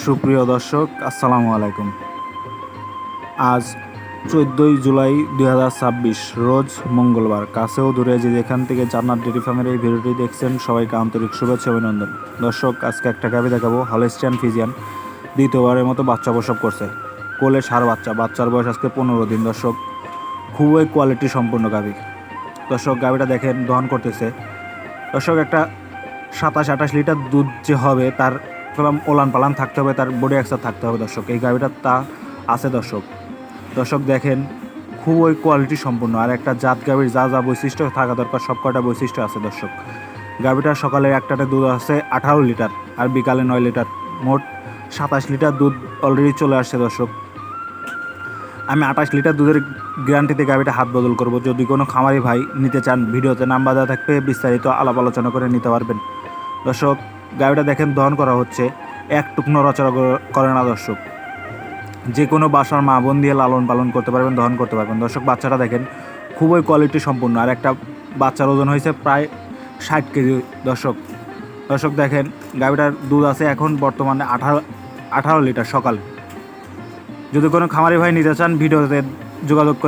সুপ্রিয় দর্শক, আসসালামু আলাইকুম। আজ 14ই জুলাই 2026 রোজ মঙ্গলবার। কাছেও দূরে যে যেখান থেকে জান্নাত ডেইরি ফার্মের এই ভিডিওটি দেখছেন সবাইকে আন্তরিক শুভেচ্ছা অভিনন্দন। দর্শক, আজকে একটা গাভী দেখাবো, হলস্টিয়ান ফ্রিজিয়ান। দ্বিতীয়বারের মতো বাচ্চা প্রসব করছে। কোলে ষাঁড় বাচ্চা, বাচ্চার বয়স আজকে 15 দিন। দর্শক, খুবই কোয়ালিটি সম্পূর্ণ গাভী। দর্শক, গাভীটা দেখেন দহন করতেছে। দর্শক, একটা 27-28 লিটার দুধ যে হবে তার ওলান পালান থাকতে হবে, তার বডি এক্সার থাকতে হবে। দর্শক, এই গাভীটার তা আছে। দর্শক দেখেন, খুবই কোয়ালিটি সম্পূর্ণ। আর একটা জাত গাভীর যা যা বৈশিষ্ট্য থাকা দরকার সব কটা বৈশিষ্ট্য আছে। দর্শক, গাভীটার সকালে একটাতে দুধ আছে 18 লিটার আর বিকালে 9 লিটার, মোট 27 লিটার দুধ অলরেডি চলে আসছে। দর্শক, আমি 28 লিটার দুধের গ্যারান্টিতে গাভীটা হাত বদল করব। যদি কোনো খামারি ভাই নিতে চান, ভিডিওতে নাম্বার দেওয়া থাকবে, বিস্তারিত আলাপ আলোচনা করে নিতে পারবেন। দর্শক, গাভীটা দেখেন দহন করা হচ্ছে, এক টুকনো নড়াচড়া করে না। দর্শক, যে কোনো বাসার মা বোন দিয়ে লালন পালন করতে পারবেন, দহন করতে পারবেন। দর্শক, বাচ্চাটা দেখেন খুবই কোয়ালিটি সম্পূর্ণ। আর একটা বাচ্চার ওজন হয়েছে প্রায় 60 কেজি। দর্শক দেখেন, গাভীটার দুধ আছে এখন বর্তমানে 18 লিটার সকালে। যদি কোনো খামারি ভাই নিতে চান, ভিডিওতে যোগাযোগ করে